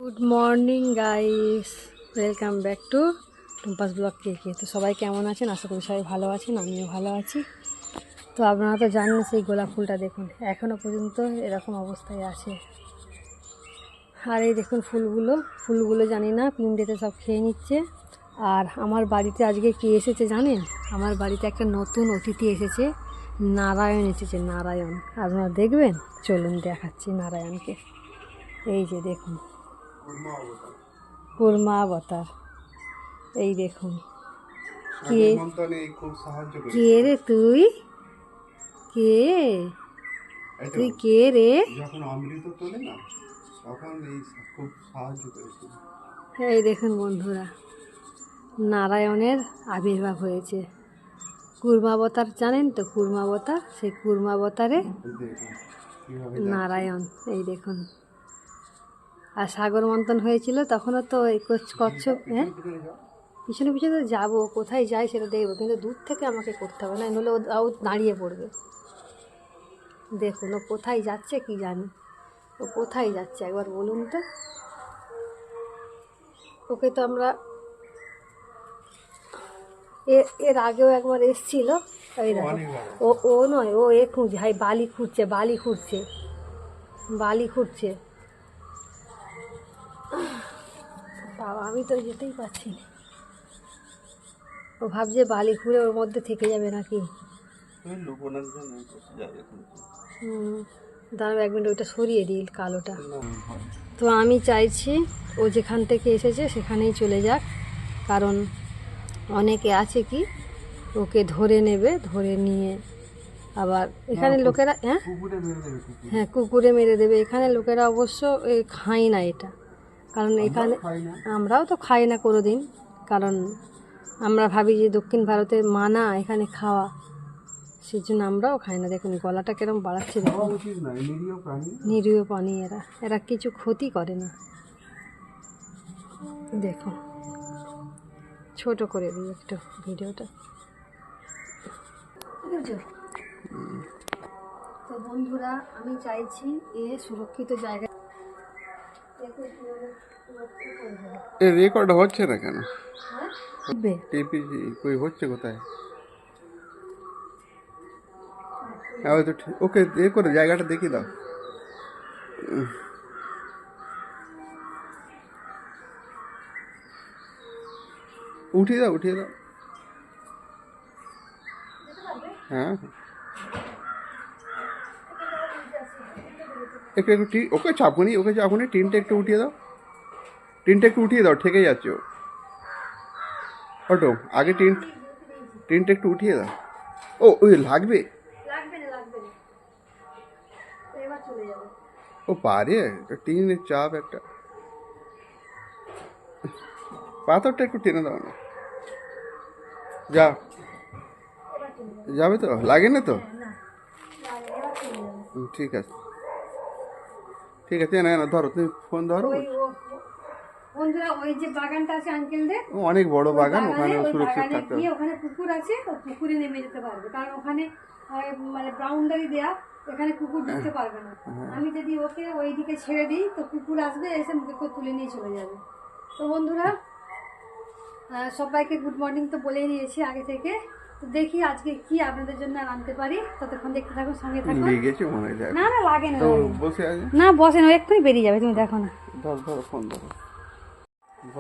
Good morning guys, welcome back to Tumpa's blog কে। তো সবাই কেমন আছেন? আশা করি সবাই ভালো আছেন, আমিও ভালো আছি। তো আপনারা তো জানেন সেই গোলাপ ফুলটা দেখুন এখনও পর্যন্ত এরকম অবস্থায় আছে। আর এই দেখুন ফুলগুলো জানি না পিঁপড়েতে সব খেয়ে নিচ্ছে। আর আমার বাড়িতে আজকে কে এসেছে জানেন? আমার বাড়িতে একটা নতুন অতিথি এসেছে, নারায়ণ এসেছে। নারায়ণ আপনারা দেখবেন, চলুন দেখাচ্ছি নারায়ণকে। এই যে দেখুন কুর্মা অবতার। এই দেখুন কে কে রে তুই, কে তুই কে রে? এই দেখুন বন্ধুরা, নারায়ণের আবির্ভাব হয়েছে। কুর্মাবতার জানেন তো? কুর্মাবতার, সেই কুর্মাবতারে নারায়ণ। এই দেখুন, আর সাগর মন্থন হয়েছিল তখনও তো এই কচ্ছপ। হ্যাঁ, পিছনে পিছনে যাবো, কোথায় যাই সেটা দেখবো, কিন্তু দূর থেকে আমাকে করতে হবে, না নইলে ও দাঁড়িয়ে পড়বে। দেখুন ও কোথায় যাচ্ছে কি জানি, ও কোথায় যাচ্ছে একবার বলুন তো। ওকে তো আমরা এর আগেও একবার এসছিল। ওই দেখো, ও নয়, ও খুঁজছে, হাই বালি খুঁড়ছে বাবা, আমি তো যেতেই পারছি না। ও ভাবছে বালি খুঁড়ে ওর মধ্যে থেকে যাবে নাকি। দাঁড়াও এক মিনিট, ওইটা সরিয়ে দিই কালোটা। তো আমি চাইছি ও যেখান থেকে এসেছে সেখানেই চলে যাক, কারণ অনেকে আছে কি ওকে ধরে নেবে, ধরে নিয়ে আবার এখানে লোকেরা হ্যাঁ কুকুরে মেরে দেবে। এখানে লোকেরা অবশ্য খায় না এটা, কারণ এখানে আমরাও তো খাই না কোনো দিন, কারণ আমরা ভাবি যে দক্ষিণ ভারতে মানা, এখানে খাওয়া, সেই জন্য আমরাও খাই না। দেখুন গলাটা কিরম বাড়াচ্ছে, দেখুন নিরীহ প্রাণী, এরা কিছু ক্ষতি করে না। দেখুন ছোট করে দিই একটু ভিডিওটা। তো বন্ধুরা, আমি চাইছি সুরক্ষিত জায়গায়। রেকর্ড হচ্ছে না কেন? কই হচ্ছে কোথায়? ওকে করে জায়গাটা দেখিয়ে দাও। উঠিয়ে দাও। হ্যাঁ, একটু ওকে চাপুনি টিনটা একটু উঠিয়ে দাও, ঠেকে যাচ্ছে ওটো। আগে টিনটা একটু উঠিয়ে দাও। ওই লাগবে ও পারে, টিনের চাপ একটা। পাথরটা একটু টেনে দাও না, যাবে তো, লাগে না তো? ঠিক আছে না, ধরো, তুমি ফোন ধরো। বন্ধুরা, ওই যে বাগানটা আছে আঙ্কেলদের, অনেক বড় বাগান, ওখানে সুরক্ষিত থাকতে হবে। ওখানে পুকুর আছে, ও পুকুরে নেমে যেতে পারবে, কারণ ওখানে মানে বাউন্ডারি দেয়া, এখানে কুকুর ঢুকতে পারবে না। আমি যদি ওকে ওই দিকে ছেড়ে দিই তো কুকুর আসবে, এসে মুখে করে তুলে নিয়ে চলে যাবে। তো বন্ধুরা, সবাইকে গুড মর্নিং তো বলেই নিয়েছি আগে থেকে। তো দেখি আজকে কি আপনাদের জন্য আনতে পারি, ততক্ষণ দেখতে থাকুন, সঙ্গে থাকুন। না লাগে না, বসে না, এক্ষুনি বেরিয়ে যাবে, তুমি দেখো না।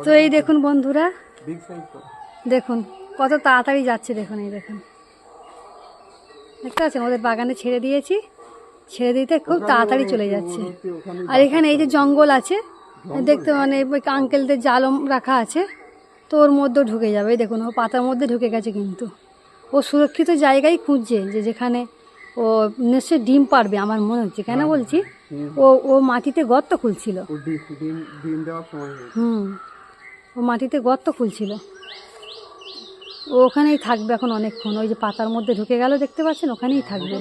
তো এই দেখুন বন্ধুরা, দেখুন কত তাড়াতাড়ি যাচ্ছে, দেখুন এই দেখুন, দেখতে পাচ্ছেন? ওদের বাগানে ছেড়ে দিয়েছি, ছেড়ে দিতে খুব তাড়াতাড়ি চলে যাচ্ছে। আর এখানে এই যে জঙ্গল আছে দেখতে, মানে আঙ্কেলদের জালম রাখা আছে, তো ওর মধ্যেও ঢুকে যাবে। এই দেখুন ও পাতার মধ্যে ঢুকে গেছে, কিন্তু ও সুরক্ষিত জায়গায় খুঁজছে, যে যেখানে ও নিশ্চয়ই ডিম পারবে আমার মনে হচ্ছে। কেন বলছি, ও মাটিতে গর্ত খুলছিল। ও মাটিতে গর্ত খুলছিল, ও ওখানেই থাকবে এখন অনেকক্ষণ। ওই যে পাতার মধ্যে ঢুকে গেল, দেখতে পাচ্ছেন, ওখানেই থাকবে।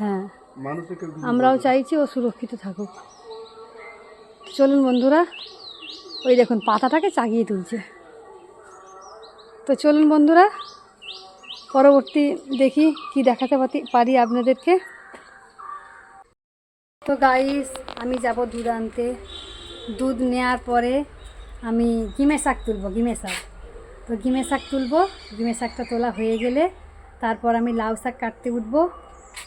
হ্যাঁ, আমরাও চাইছি ও সুরক্ষিত থাকুক। চলুন বন্ধুরা, ওই দেখুন পাতাটাকে চাগিয়ে তুলছে। তো চলুন বন্ধুরা, পরবর্তী দেখি কি দেখাতে পারি আপনাদেরকে। তো গাইস, আমি যাব দুধ আনতে। দুধ নেওয়ার পরে আমি গিমে শাক তুলবো, গিমে শাক। তো গিমে শাক তুলবো, গিমে শাকটা তোলা হয়ে গেলে তারপর আমি লাউ শাক কাটতে উঠবো।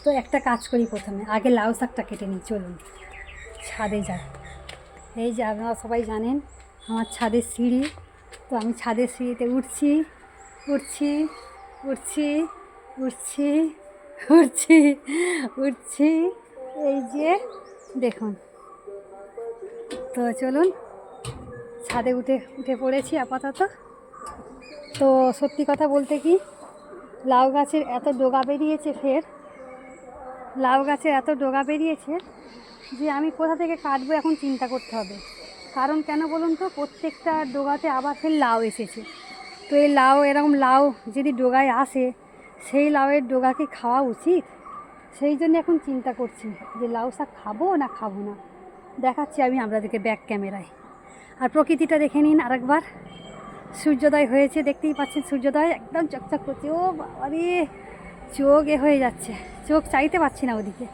তো একটা কাজ করি, প্রথমে আগে লাউ শাকটা কেটে নিই। চলুন ছাদে যাই। এই যে আপনারা সবাই জানেন আমার ছাদের সিঁড়ি। তো আমি ছাদের সিঁড়িতে উঠছি উঠছি উঠছি উঠছি উঠছি উঠছি এই যে দেখুন। তো চলুন ছাদে উঠে পড়েছি আপাতত। তো সত্যি কথা বলতে কি, লাউ গাছের এত ডগা বেরিয়েছে, লাউ গাছের এত ডগা বেরিয়েছে যে আমি কোথা থেকে কাটবো এখন চিন্তা করতে হবে। কারণ কেন বলুন তো, প্রত্যেকটা ডগাতে আবার ফের লাউ এসেছে। তো এই লাউ, এরকম লাউ যদি ডগায় আসে, সেই লাউয়ের ডগা কি খাওয়া উচিত? সেই জন্য এখন চিন্তা করছি যে লাউ শাক খাবো না খাবো না। দেখাচ্ছি আমি আপনাদেরকে ব্যাক ক্যামেরায়। আর প্রকৃতিটা দেখে নিন আরেকবার। সূর্যোদয় হয়েছে, দেখতেই পাচ্ছেন সূর্যোদয় একদম চকচক করছে। ও বাবারে, চোখ হয়ে যাচ্ছে, চোখ চাইতে পারছি না ওদিকে।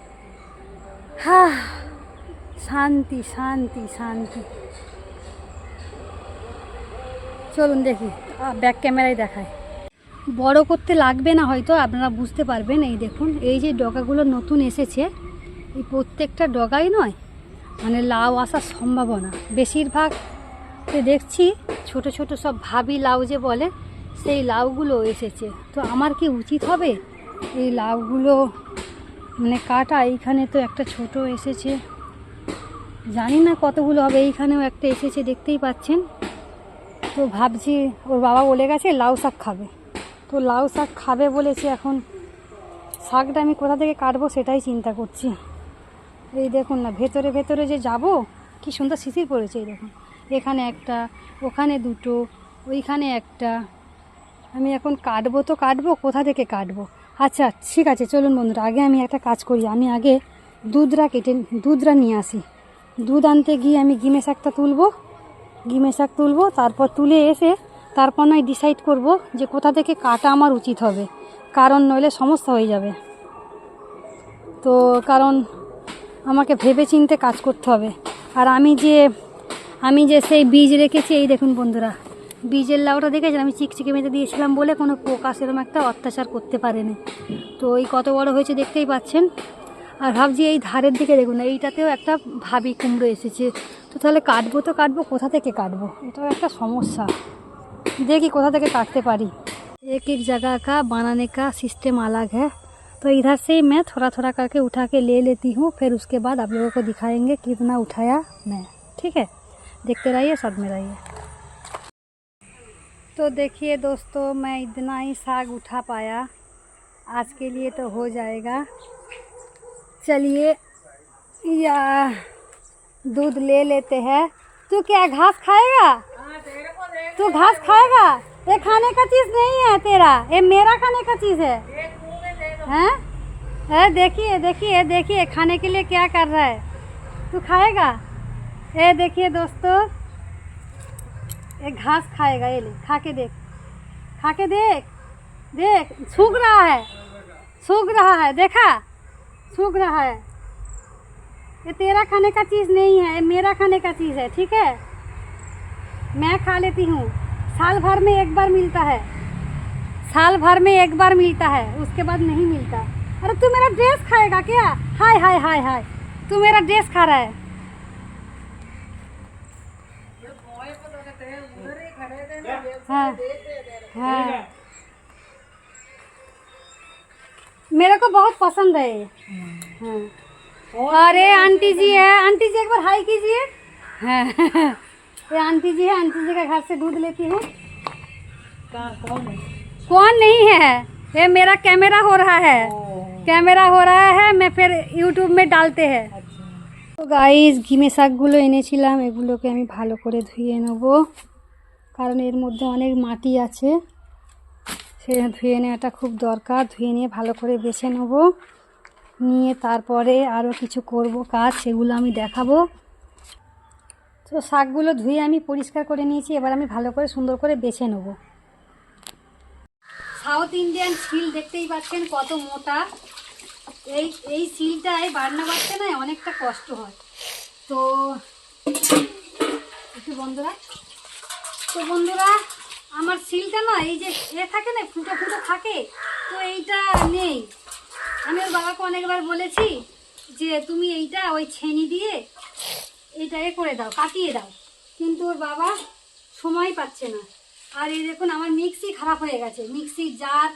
হা, শান্তি শান্তি শান্তি। চলুন দেখি, ব্যাক ক্যামেরায় দেখায়। বড় করতে লাগবে না, হয়তো আপনারা বুঝতে পারবেন। এই দেখুন, এই যে ডগাগুলো নতুন এসেছে, এই প্রত্যেকটা ডগাই নয় মানে লাউ আসার সম্ভাবনা। বেশিরভাগ দেখছি ছোট ছোট সব ভাবি লাউ যে বলে, সেই লাউগুলো এসেছে। তো আমার কি উচিত হবে এই লাউগুলো মানে কাটা? এইখানে তো একটা ছোট এসেছে, জানি না কতগুলো হবে। এইখানেও একটা এসেছে, দেখতেই পাচ্ছেন। তো ভাবছি, ওর বাবা বলে গেছে লাউ শাক খাবে, তো লাউ শাক খাবে বলেছে। এখন শাকটা আমি কোথা থেকে কাটবো সেটাই চিন্তা করছি। এই দেখুন না, ভেতরে ভেতরে যে যাব, কি সুন্দর শিশির পড়েছে। এই দেখুন, এখানে একটা, ওখানে দুটো, ওইখানে একটা। আমি এখন কাটবো তো কাটবো, কোথা থেকে কাটবো? আচ্ছা ঠিক আছে, চলুন বন্ধুরা, আগে আমি একটা কাজ করি। আমি আগে দুধটা নিয়ে আসি। দুধ আনতে গিয়ে আমি গিমে শাক তুলবো। তারপর তুলে এসে তারপর নয় ডিসাইড করব যে কোথা থেকে কাটা আমার উচিত হবে, কারণ নইলে সমস্যা হয়ে যাবে। তো কারণ আমাকে ভেবে চিন্তে কাজ করতে হবে। আর আমি যে সেই বীজ রেখেছি, এই দেখুন বন্ধুরা, বীজের লাউটা দেখেছেন? আমি চিকচিকে মেঁধে দিয়েছিলাম বলে কোনো পোকা সেরকম একটা অত্যাচার করতে পারেনি। তো এই কত বড় হয়েছে দেখতেই পাচ্ছেন। আর ভাবছি এই ধারের দিকে দেখুন, এইটাতেও একটা ভাবি কুমড়ো এসেছে। তো তাহলে কাটবো তো কাটবো, কোথা থেকে কাটবো? এটাও একটা সমস্যা। देखी कोथा থেকে काटते पारी। एक एक जगह का बनाने का सिस्टम अलग है। तो इधर से ही मैं थोड़ा थोड़ा करके उठा के ले लेती हूँ, फिर उसके बाद आप लोगों को दिखाएंगे कितना उठाया मैं। ठीक है, देखते रहिए, साथ में रहिए। तो देखिए दोस्तों, मैं इतना ही साग उठा पाया आज के लिए, तो हो जाएगा। चलिए या दूध ले लेते हैं। तू क्या घास खाएगा? तू घास खाएगा? ये खाने का चीज़ नहीं है तेरा, ये मेरा खाने का चीज़ है। हैं? देखिए देखिए देखिए, खाने के लिए क्या कर रहा है। तू खाएगा? ये देखिए दोस्तों, ये घास खाएगा। ये ले, खा के देख देख, सूख रहा है, देखा, सूख रहा है। ये तेरा खाने का चीज़ नहीं है, ये मेरा खाने का चीज़ है। ठीक है, मैं खा लेती हूँ। साल भर में एक बार मिलता है, उसके बाद नहीं मिलता। अरे तू मेरा ड्रेस खाएगा क्या? हाय हाय हाय हाय, तू मेरा ड्रेस खा रहा है। हाँ हाँ, मेरे को बहुत पसंद है ये। हाँ, अरे आंटी जी है, आंटी जी एक बार हाय कीजिए। हाँ, ये आंटी जी है, आंटी जी के घर से दूध लेती हूँ। कौन नहीं है, ये मेरा कैमरा हो रहा है, मैं फिर यूट्यूब में डालते हैं। তো গাইস, ঘিমে শাকগুলো এনেছিলাম, এগুলোকে আমি ভালো করে ধুয়ে নেব, কারণ এর মধ্যে অনেক মাটি আছে। সেটা ধুয়ে নেওয়াটা খুব দরকার। ধুয়ে নিয়ে ভালো করে বেছে নেব, নিয়ে তারপরে আরও কিছু করব কাজ, সেগুলো আমি দেখাবো। তো শাকগুলো ধুয়ে আমি পরিষ্কার করে নিয়েছি, এবার আমি ভালো করে সুন্দর করে বেছে নেব। সাউথ ইন্ডিয়ান শিল দেখতেই পাচ্ছেন কত মোটা, এই এই সিলটায় বাটনা বাটতে না অনেকটা কষ্ট হয়। তো একটু বন্ধুরা, তো বন্ধুরা আমার সিলটা না এই যে থাকে না, ফুটো ফুটো থাকে, তো এইটা নেই। আমি ওর বাবাকে অনেকবার বলেছি যে তুমি এইটা ওই ছেনি দিয়ে এইটা করে দাও, কাটিয়ে দাও, কিন্তু ওর বাবা সময় পাচ্ছে না। আর এই দেখুন আমার মিক্সি খারাপ হয়ে গেছে, মিক্সির জার,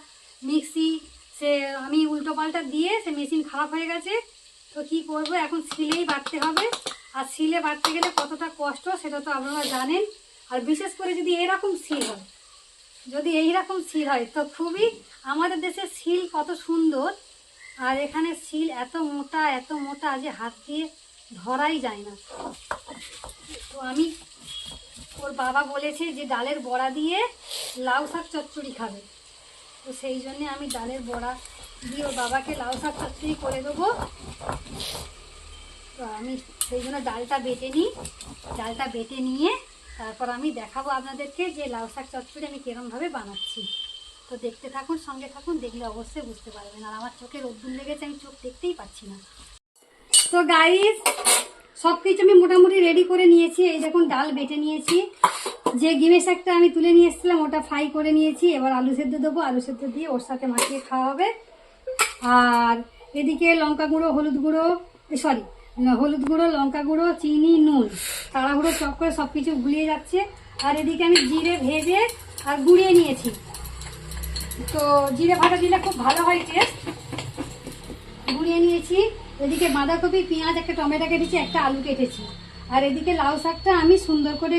মিক্সি সে আমি উল্টো পাল্টা দিয়ে সে মেশিন খারাপ হয়ে গেছে। তো কি করব, এখন সিলেই বাটতে হবে। আর সিলে বাটতে গেলে কতটা কষ্ট সেটা তো আপনারা জানেন। আর বিশেষ করে যদি এরকম সিল হয়, যদি এইরকম সিল হয় তো খুবই, আমাদের দেশের সিল কত সুন্দর, আর এখানে সিল এত মোটা যে হাত দিয়ে ধরাই যায় না। তো আমি, ওর বাবা বলেছে যে ডালের বড়া দিয়ে লাউ শাক চচ্চড়ি খাবে, তো সেই জন্যে আমি ডালের বড়া দিয়ে ওর বাবাকে লাউ শাক চচ্চড়ি করে দেবো। তো আমি সেই জন্য ডালটা বেটে নিই, ডালটা বেটে নিয়ে তারপর আমি দেখাবো আপনাদেরকে যে লাউ শাক চচ্চড়ি আমি কীরমভাবে বানাচ্ছি। তো দেখতে থাকুন, সঙ্গে থাকুন, দেখলে অবশ্যই বুঝতে পারবেন। আর আমার চোখে রোদ্দুর লেগেছে, আমি চোখ দেখতেই পাচ্ছি না। তো গাইস সব কিছু আমি মোটামুটি রেডি করে নিয়েছি। এই দেখুন ডাল বেটে নিয়েছি, যে গিমে শাকটা আমি তুলে নিয়ে এসেছিলাম ওটা ফ্রাই করে নিয়েছি। এবার আলু সেদ্ধ দেবো, আলু সেদ্ধ দিয়ে ওর সাথে মাখিয়ে খাওয়া হবে। আর এদিকে লঙ্কা গুঁড়ো, হলুদ গুঁড়ো, হলুদ গুঁড়ো, লঙ্কা গুঁড়ো, চিনি, নুন তাড়াহুড়ো চপ করে সব কিছু গুলিয়ে যাচ্ছে। আর এদিকে আমি জিরে ভেজে আর গুঁড়িয়ে নিয়েছি। তো জিরে ভাজা দিলে খুব ভালো হয় টেস্ট, গুঁড়িয়ে নিয়েছি। এদিকে বাঁধাকপি, পেঁয়াজ, একটা টমেটো কেটেছি, একটা আলু কেটেছি। আর এদিকে লাউ শাকটা আমি সুন্দর করে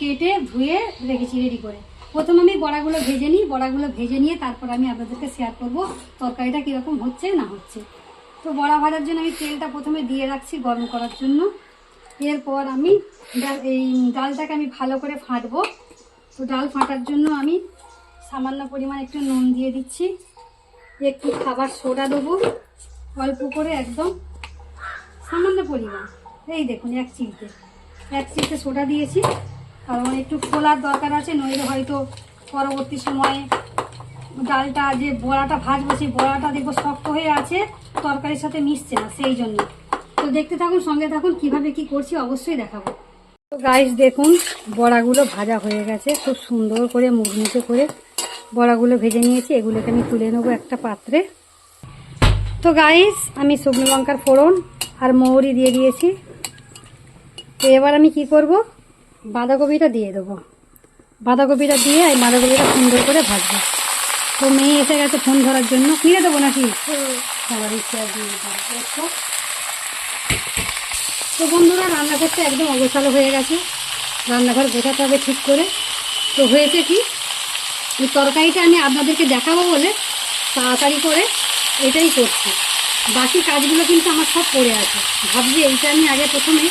কেটে ধুয়ে রেখেছি রেডি করে। প্রথম আমি বড়াগুলো ভেজে নিই, বড়াগুলো ভেজে নিয়ে তারপর আমি আপনাদেরকে শেয়ার করব তরকারিটা কীরকম হচ্ছে না হচ্ছে। তো বড়া ভাজার জন্য আমি তেলটা প্রথমে দিয়ে রাখছি গরম করার জন্য। এরপর আমি এই ডালটাকে আমি ভালো করে ফাটবো। তো ডাল ফাটার জন্য আমি সামান্য পরিমাণ একটু নুন দিয়ে দিচ্ছি, একটু খাবার সোডা দেবো অল্প করে, একদম সামান্য পরিমাণ, এই দেখুন এক চিমটে সোডা দিয়েছি, কারণ একটু ফোলার দরকার আছে, নইলে হয়তো পরবর্তী সময়ে ডালটা যে বড়াটা ভাজবো সেই বড়াটা দেখবো শক্ত হয়ে আছে, তরকারির সাথে মিশছে না, সেই জন্য। তো দেখতে থাকুন, সঙ্গে থাকুন, কিভাবে কি করছি অবশ্যই দেখাবো। তো গাইস দেখুন বড়াগুলো ভাজা হয়ে গেছে, খুব সুন্দর করে মুখমুখে করে বড়াগুলো ভেজে নিয়েছি। এগুলোকে আমি তুলে নেবো একটা পাত্রে। তো গাইস আমি শুকনো লঙ্কার ফোড়ন আর মৌরি দিয়ে দিয়েছি। তো এবার আমি কি করব, বাঁধাকপিটা দিয়ে দেবো। বাঁধাকপিটা দিয়ে এই বাঁধাকপিটা সুন্দর করে ভাজবো। তো মেয়ে এসে গেছে ফোন ধরার জন্য, কিনে দেবো নাকি? তো বন্ধুরা রান্না করতে একদম অগোছালো হয়ে গেছে, রান্নাঘর গোছাতে হবে ঠিক করে। তো হয়েছে কি, এই তরকারিটা আমি আপনাদেরকে দেখাবো বলে তাড়াতাড়ি করে এটাই করছি, বাকি কাজগুলো কিন্তু আমার সব পড়ে আছে। ভাবছি এইটা আমি আগে প্রথমে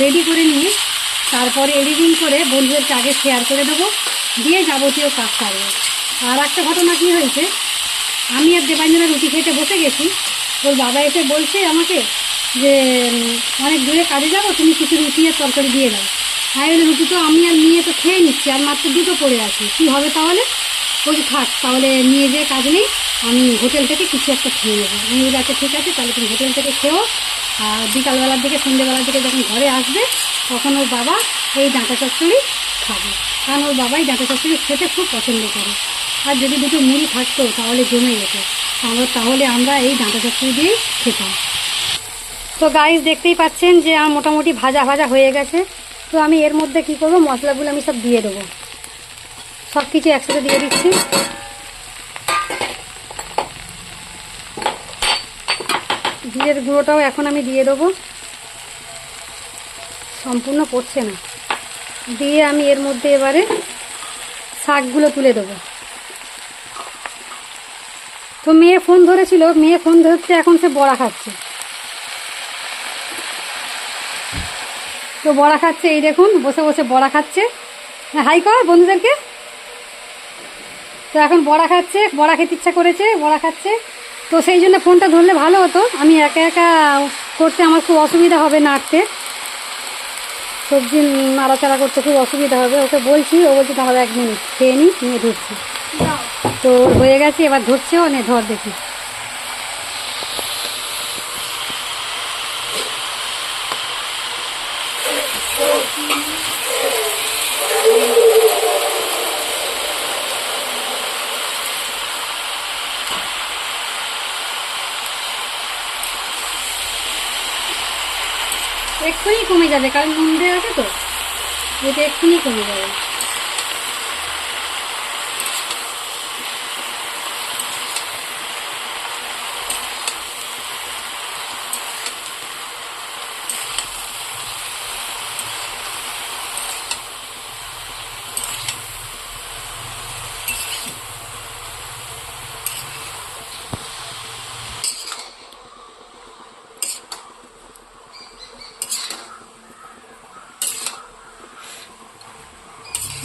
রেডি করে নিয়ে তারপরে এডিটিং করে বন্ধুদেরকে আগে শেয়ার করে দেবো, দিয়ে যাবতীয় কাজ সারবো। আর একটা ঘটনা কী হয়েছে, আমি আর দেবাঞ্জনা রুটি খেতে বসে গেছি, ওর বাবা এসে বলছে আমাকে যে অনেক দূরে কাজে যাবো, তুমি কিছু রুটি আর তরকারি দিয়ে দাও। আর রুটি তো আমি আর নিয়ে তো খেয়ে নিচ্ছি, আর মাত্র দুটো পড়ে আছে, কী হবে তাহলে? বলছি থাক তাহলে, নিয়ে যেয়ে কাজ নেই, আমি হোটেল থেকে কিছু একটা খেয়ে নেবো। আমি বলি আচ্ছা ঠিক আছে, তাহলে তুমি হোটেল থেকে খেও। আর বিকালবেলার দিকে সন্ধ্যেবেলার দিকে যখন ঘরে আসবে তখন ওর বাবা এই ডাঁটা চচ্চড়ি খাবে, কারণ ওর বাবাই ডাঁটা চচ্চড়ি খেতে খুব পছন্দ করে। আর যদি দুটো মুড়ি থাকতো তাহলে জমে যেত, তাহলে আমরা এই ডাঁটা চচ্চড়ি দিয়েই খেতাম। তো গাইস দেখতেই পাচ্ছেন যে আমার মোটামুটি ভাজা ভাজা হয়ে গেছে। তো আমি এর মধ্যে কি করব, মশলাগুলো আমি সব দিয়ে দেবো, সব কিছু একসাথে দিয়ে দিচ্ছি। জিরের গুঁড়োটাও এখন আমি দিয়ে দেবো, সম্পূর্ণ পড়ছে না, দিয়ে আমি এর মধ্যে এবারে শাকগুলো তুলে দেবো। তো মেয়ে ফোন ধরেছিল, মেয়ে ফোন ধরছে, এখন সে বড়া খাচ্ছে। তো বড়া খাচ্ছে, এই দেখুন বসে বসে বড়া খাচ্ছে। হাই কর বন্ধুদেরকে। তো এখন বড়া খাচ্ছে, বড়া খেতে ইচ্ছা করেছে, বড়া খাচ্ছে। তো সেই জন্য ফোনটা ধরলে ভালো হতো, আমি একা একা করতে আমার খুব অসুবিধা হবে, নাড়তে সবজি নাড়াচাড়া করতে খুব অসুবিধা হবে। ওকে বলছি, ও বলছে তাহলে 1 মিনিট খেয়ে নিই, নিয়ে ধরছি। তো হয়ে গেছে, এবার ধরছেও, নে ধর দেখি। এক্ষুনি কমে যাবে, কারণ নুন দেওয়া আছে তো, এটা এক্ষুনি কমে যাবে।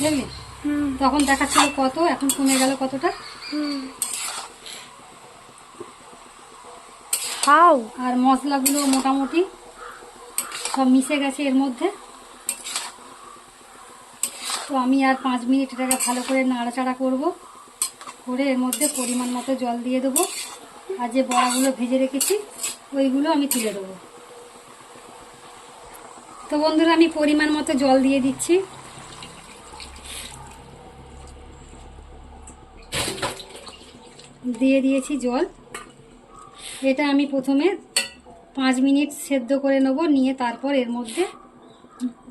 বুঝলি? তখন দেখাচ্ছিল কত, এখন কমে গেল কতটা। খাও। আর মশলাগুলো মোটামুটি সব মিশে গেছে এর মধ্যে। তো আমি আর 5 মিনিট এটাকে ভালো করে নাড়াচাড়া করব, করে এর মধ্যে পরিমাণ মতো জল দিয়ে দেবো। আর যে বড়াগুলো ভেজে রেখেছি ওইগুলো আমি তুলে দেবো। তো বন্ধুরা, আমি পরিমাণ মতো জল দিয়ে দিচ্ছি। দিয়ে দিয়েছি জল। এটা আমি প্রথমে 5 মিনিট সেদ্ধ করে নেব, নিয়ে তারপর এর মধ্যে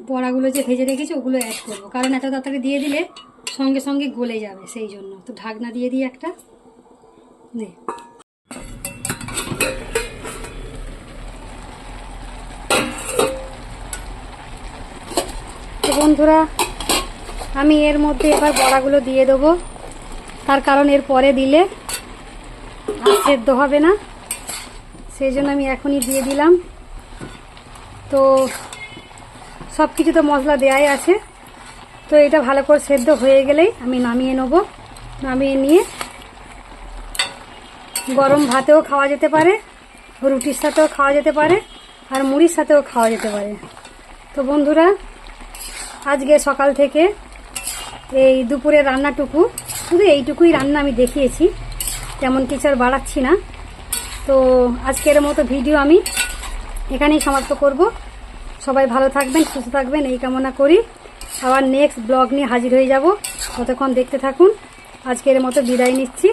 বড়াগুলো যে ভেজে রেখেছি ওগুলো অ্যাড করব, কারণ এত তাড়াতাড়ি দিয়ে দিলে সঙ্গে সঙ্গে গলে যাবে, সেই জন্য। তো ঢাকনা দিয়ে দিই একটা। নে, তো বন্ধুরা, আমি এর মধ্যে এবার বড়াগুলো দিয়ে দেবো, তার কারণ এর পরে দিলে আর সেদ্ধ হবে না, সেই জন্য আমি এখনই দিয়ে দিলাম। তো সব কিছু তো মশলা দেওয়াই আছে, তো এটা ভালো করে সেদ্ধ হয়ে গেলেই আমি নামিয়ে নেব। নামিয়ে নিয়ে গরম ভাতেও খাওয়া যেতে পারে, রুটির সাথেও খাওয়া যেতে পারে, আর মুড়ির সাথেও খাওয়া যেতে পারে। তো বন্ধুরা, আজকে সকাল থেকে এই দুপুরের রান্নাটুকু, শুধু এইটুকুই রান্না আমি দেখিয়েছি, তেমন কিছু আর বাড়াচ্ছি না। তো আজকের মতো ভিডিও আমি এখানেই সমাপ্ত করব। সবাই ভালো থাকবেন, সুস্থ থাকবেন এই কামনা করি। আবার নেক্সট ব্লগ নিয়ে হাজির হয়ে যাব, ততক্ষণ দেখতে থাকুন। আজকের মতো বিদায় নিচ্ছি,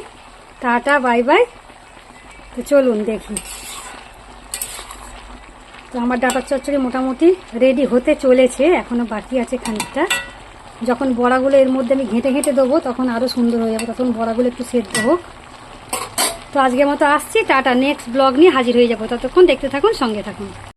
টাটা, বাই বাই। তো চলুন দেখি। তো আমার ডাটার চচ্চড়ি মোটামুটি রেডি হতে চলেছে, এখনও বাকি আছে খানিকটা। যখন বড়াগুলো এর মধ্যে আমি ঘেঁটে ঘেঁটে দেবো তখন আরও সুন্দর হয়ে যাবে, তখন বড়াগুলো একটু সেদ্ধ হোক। তো আজকের মতো আসছি, টাটা। নেক্সট ব্লগ নিয়ে হাজির হয়ে যাব, ততক্ষণ দেখতে থাকুন, সঙ্গে থাকুন।